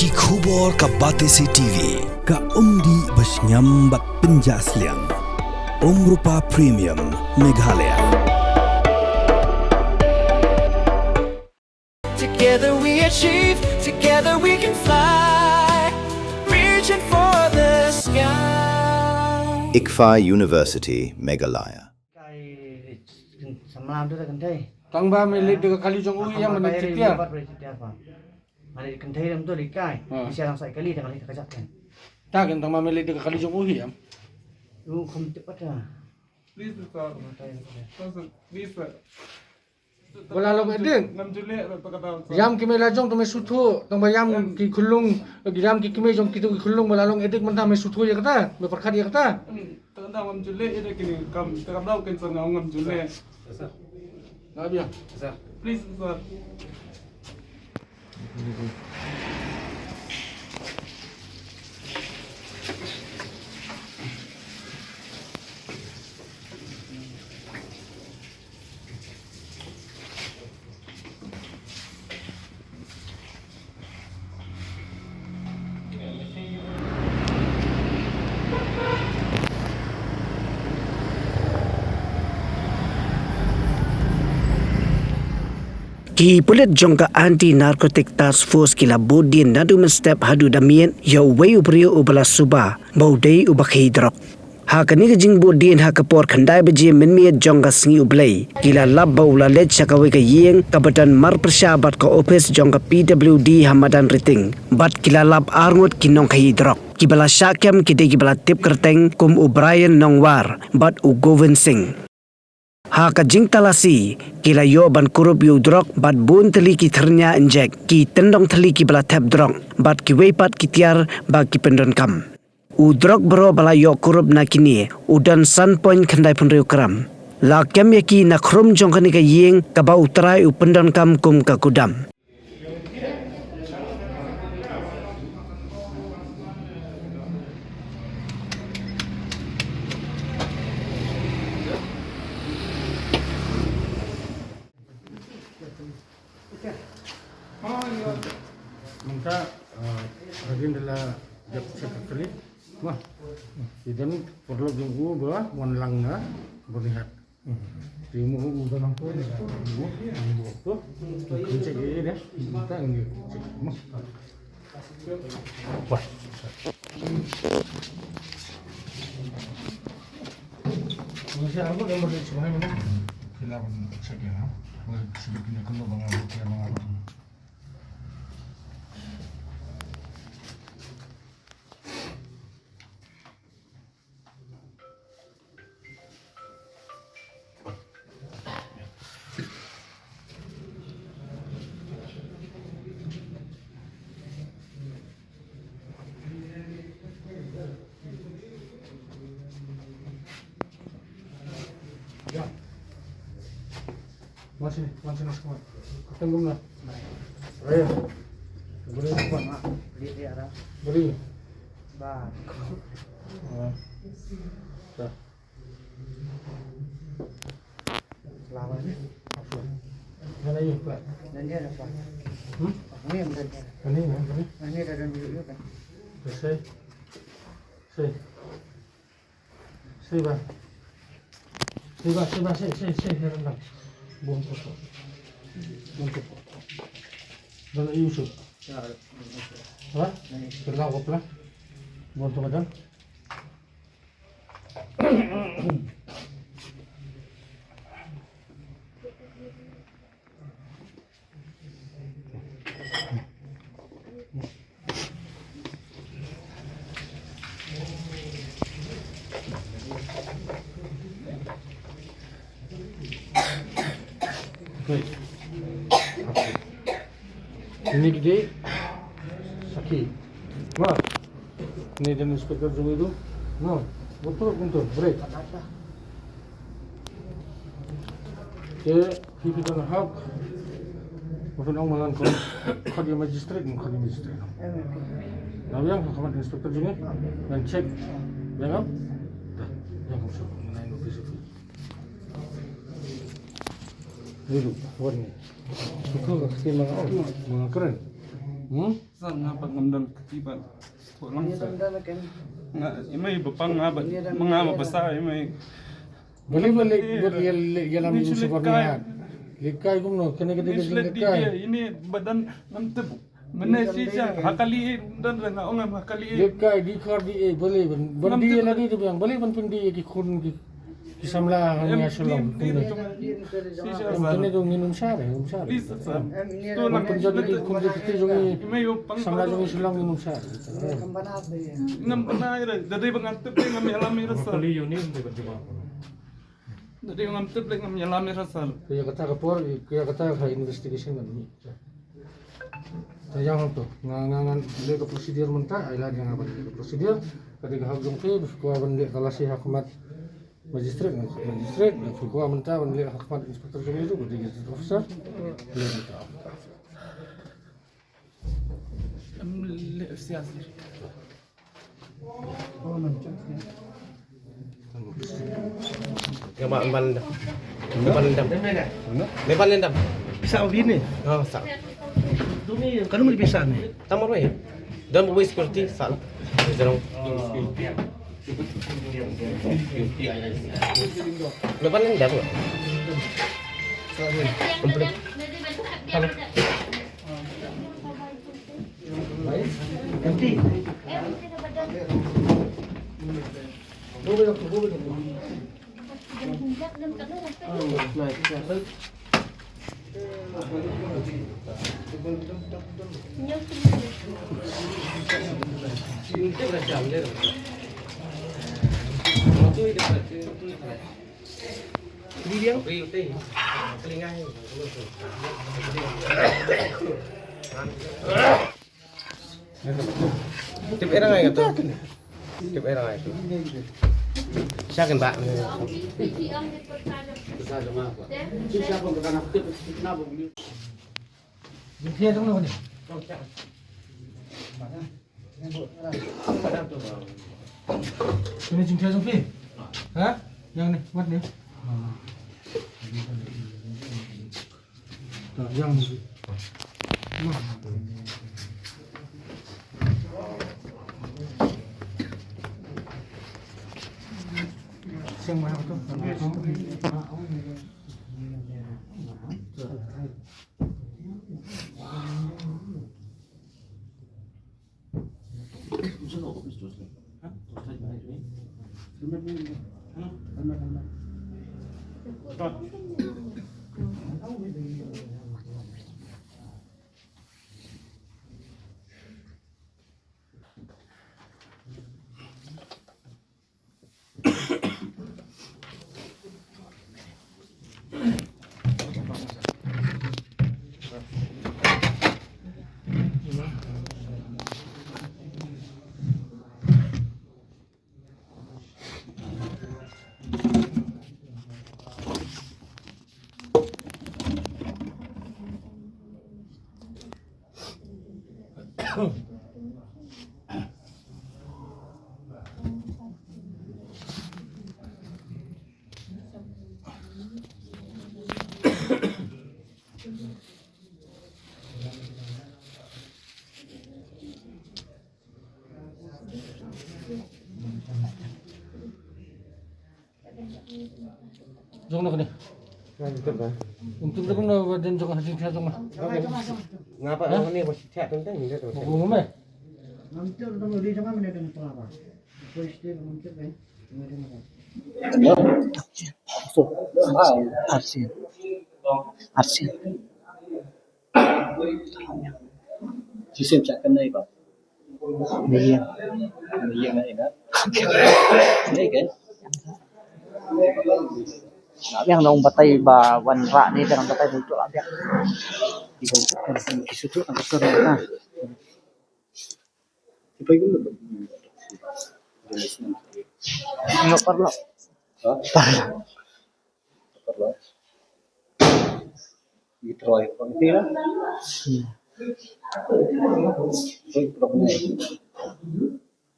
Ki khubor ka Batesi TV. Ka umdi basnyambak penjaslian. Rupa Premium Meghalaya. Together we achieve, together we can fly, reaching for the sky. ICFA University, Meghalaya. Semalam tu tak kentai. Tang ba milik de kali jong ui yang mana citia. Mari kentai dalam tu likai. Bisa langsung kali dengan kita kajak kan. Tak kan tang ba milik de kali jong ui yang. Lu kom cepat dah. Please sir. Please sir. Wala long edeng. Ngam jule pagkatao. Yam kime la jong to me suthu tang ba yam ki khulung yam ki kime jong ki tu khulung wala long edeng man ta me suthu ya kata me perkhat ya kata. Tanda ngam jule ida kini kam daw ken sa ngam jule. Nabi ya. Please sir. Ki pulit jongka anti narcotic task force kila bodin nadu step hadu damien ya wei uprio ubala suba baudei ubakhi drok ha kani jing bodin ha kapor khandai beji minmiet jongka singi ublei kila lab baula led chakawe ka yeng kabatan mar persyabat ka office jongka PWD hamadan riting bat kila lab arngut kinong khai drok kibala syakem kide kibala tip kerteng kum O'Brien nongwar bat u Govind Singh ha ka jing talasi kila yo ban kurup yu drok bat bun teli ki thernya injek ki tendong teli ki bala tap drok bat ki weipat ki tiar ba ki pendon kam u drok bro bala yo kurup na kini udan sun point khandai pun riu kram la kem ya ki na khrum jong kani ka yeng ka ba utrai u pendon kam kum ka kudam Maka lagi adalah jap sekali. Wah. Idan perlu jenggu bah wanlangna berlihat. Timu udah nampu ni. Tu. Cek ini deh. Kita ini. Wah. Masih apa yang boleh cuma ini? Kita pun cek ya. Sebetulnya kalau bangun. Masih semua. Ketemu nggak? Ayo. Boleh apa? Beli dia ada. Beri. Bah. Dah. Selamat. Mana ini pula? Dan dia ada apa? Ini yang dan dia. Ini ya, ini. Ini ada dan dulu kan. Selesai. Selesai bah. Selesai rendah. Bungkus. Dan Yusuf. Apa? Terlalu apa pula? Bungkus macam. Ini gede sakit. Wah, ini jenis speaker zoom itu. No, betul, break. Dia kita nak hak. Mungkin orang malam kau dia magistrate. Lalu yang kawan inspektor zoom dan cek, ya kan? Yang kau suruh mengenai notis itu. Dulu, warna. Suka ke sini mga keren. Sa nga pagnamdam katiban. Kulang Ini sa. tanda kan. Nga imay bapang nga mga mabasa imay. balik yalam yung sebenarnya likai kung no kena kita Mislet di likai dia ini badan namteb. Mana siya hakali dan nga nga hakali. likai di kar di boleh bandi lagi tu yang boleh pindi di kun di samla hanya sulong kene dong minum sare Please sir. Ini Tu lang penjadi di kun di kita jongi imay pang samla jongi sulang minum sare kemana apa ya? ngam panay ra dari bangantep ngam yalami ra sir. Dari bangantep ngam yalami ra sir. kaya kata kapor kaya kata ka investigation kan ni sayang tu ngangan le ke prosedur mentah ailah yang apa prosedur ketika hakim ke ko ban le kalasi hakimat magistrat ko mentah ban le hakimat inspektor jongi itu ketika officer le mentah Siyasi. Lepas lendam. Bisa begini. Oh, sak. Dumi kan mau bisa nih. Tamar wae. Dan buat security sak. Jangan. Lepas lendam. Komplit. Ganti. Tip era ngai tu. Tip era ngai tu. Siakan Pak. dia dong ni ini jingkir jongpi ha yang ni mat ni yang ni siang mana tu Jong nak ni. Untuk tu pun dan jong hasil saya jong. Ngapa orang ni bos chat tentang ni tu. Ngomong meh. Nanti orang mau di jangan mana dengan pelapa. Polis dia mungkin kan. Arsin. Arsin. Sistem cakap ni apa? Ni ni dah. Ni kan? Yang nong batay ba wanra ni dengan batay dito abya. Dibentuk kan kisutu ang kasar na. Ipay ko ba? No parlo. Parlo. Itroy ko tira.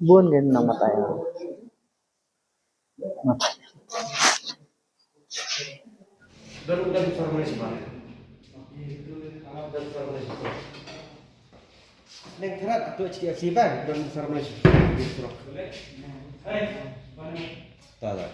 Buon din namatay. Matay. Dan informasi Pak. Dan informasi. Neng terat atau HDFC Bank dan besar Malaysia. Tak tak.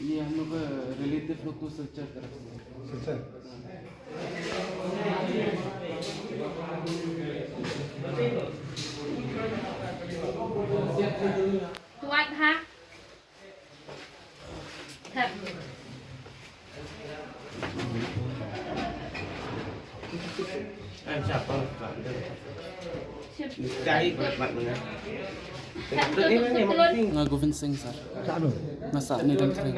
ये हम लोग रिलेटिव लोग को सर्च कर Tuan ha? Thật. Em siapa? Cari mat mana? Ini yang penting. Nga Govind Singh sir. Ano? Nasa ni dan sering.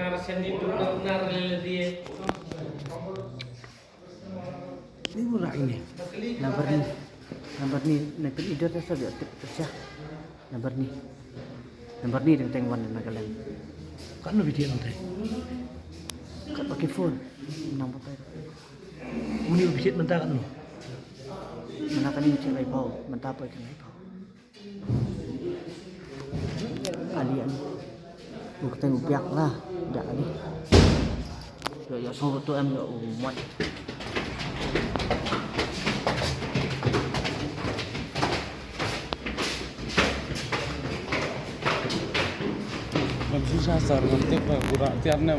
Ini murah ini. Nomor ni nak leader tu sudah tersiap. Nomor ni tentang wan nagalan. Kan video nanti. Kat pakai phone. Nombor tu. Uni visit mentah kan? Mana kan ini cakap bau, mentah apa cakap bau. Alian. Bukan upiak lah, dah ni. Ya so tu em ya umat. Susah sar nanti tiarna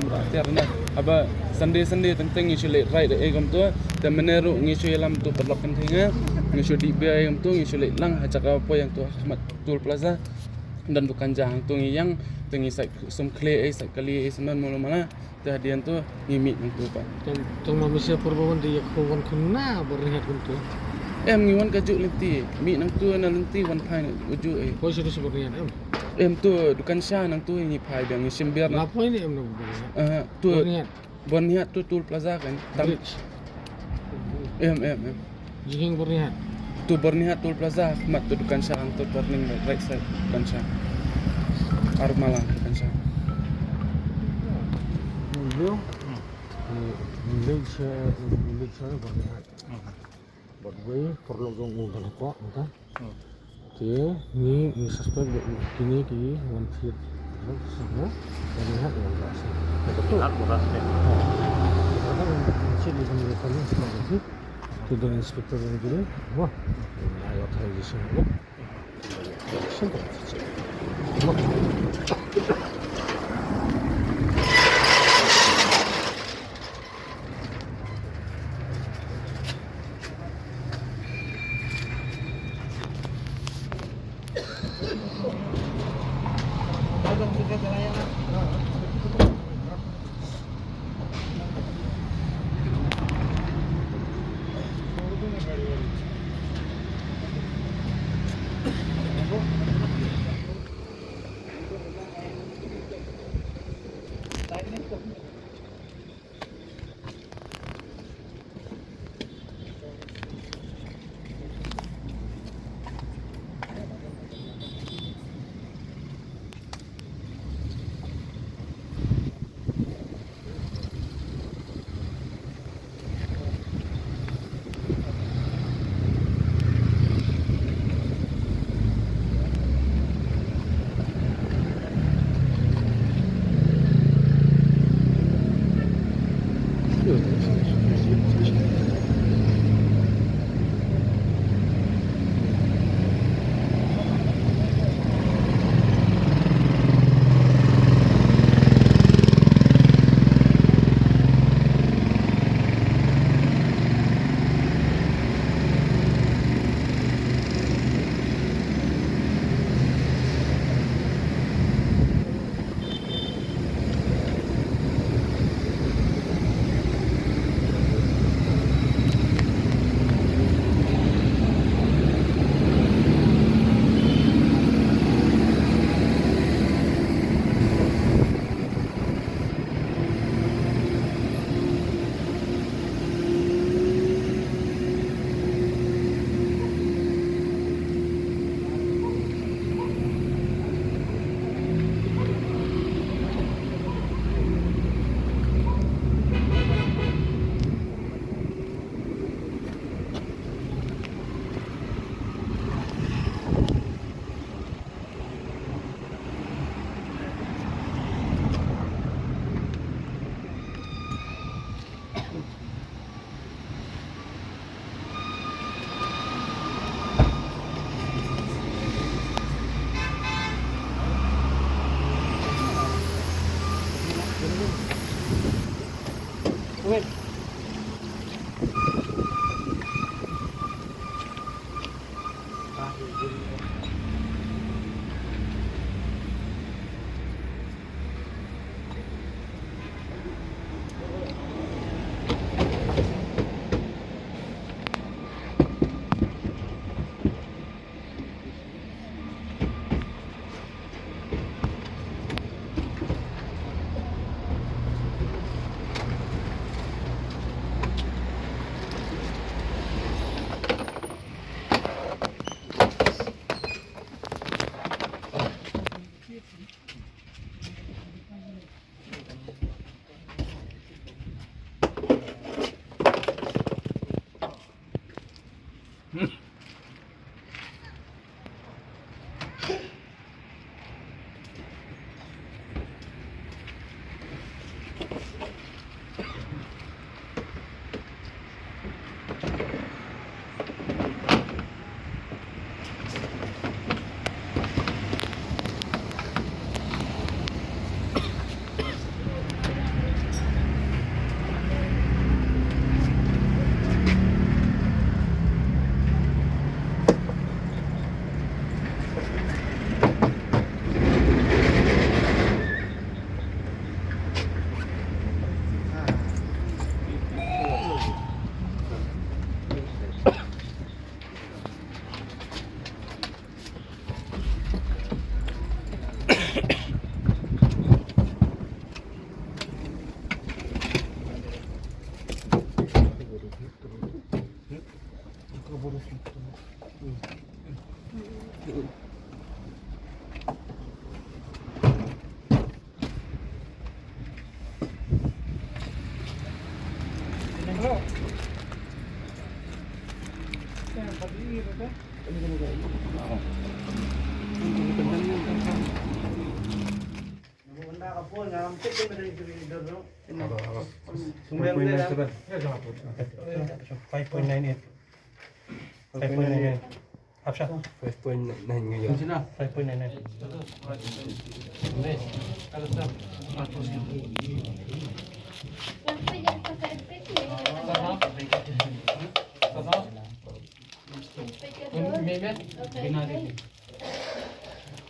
apa Sunday tentang isu late right gam tu dan meneru isu alam tu perlu pentingnya isu di biaya gam tu isu late lang hajak apa yang tu Ahmad Tool Plaza dan bukan jang tu yang tengi sai sum clay sai kali semen mula-mula hadian tu ngimit yang tu pak Tong manusia purbawan dia kawan kena berniat untuk. ngiwan kajuk lenti mi nang tu na lenti wan pai uju Kau sudah berniat tu dukan syah nang tu ni pai bang isim biar Apa ini nak berniat? tu Berniat. berniat tu Tool Plaza kan Bridge. Jing berniat. tu berniat Tool Plaza Ahmad tu dukan syah tu turning right side dukan syah Armalah dukan syah Malaysia berniat. Buat gue perlu ngundang kok, entah. Oke, ini suspek ini di one feet. Sama berniat dengan berasa. Betul. Berasa. Karena masih di pemilikan ini seperti itu dengan inspektor yang dulu. Wah, ayo tadi di sini. Sampai.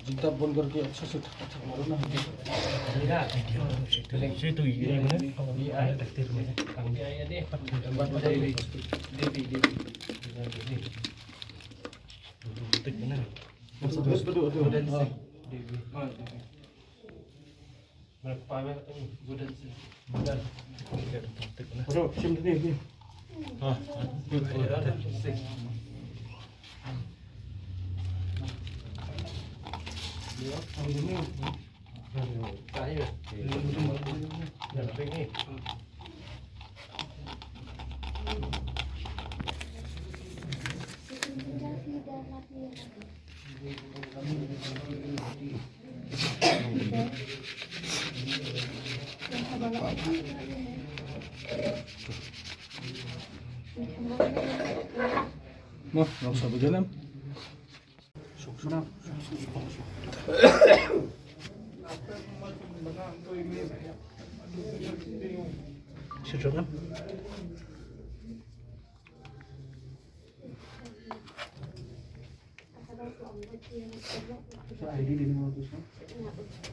Jika pun kerja sesudah malam Mau, nggak usah berjalan. Sudah.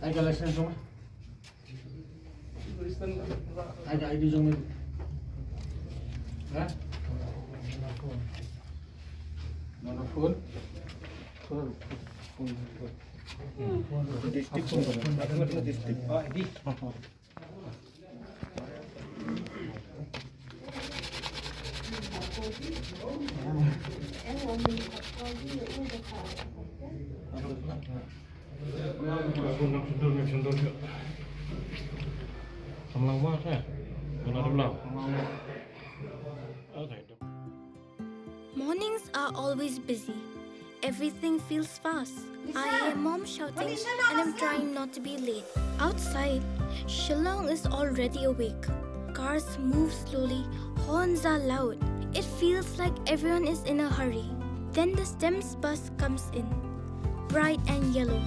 Ada license semua. Ada ID semua. Hah? Mana phone? Mornings are always busy. Everything feels fast. I hear mom shouting and I'm trying not to be late. Outside, Shillong is already awake. Cars move slowly, horns are loud. It feels like everyone is in a hurry. Then the STEMS bus comes in, bright and yellow,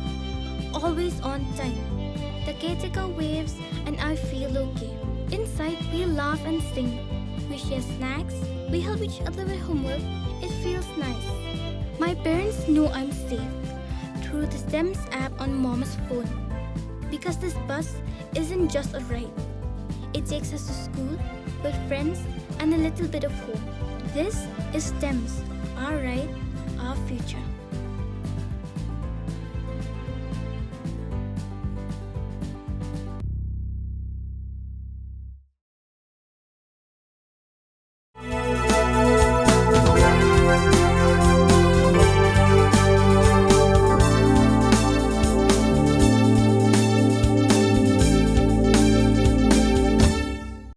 always on time. The caretaker waves and I feel okay. Inside, we laugh and sing. We share snacks. We help each other with homework. It feels nice. My parents know I'm safe through the STEMS app on Mom's phone. Because this bus isn't just a ride. It takes us to school with friends and a little bit of hope. This is STEMS, our ride, our future.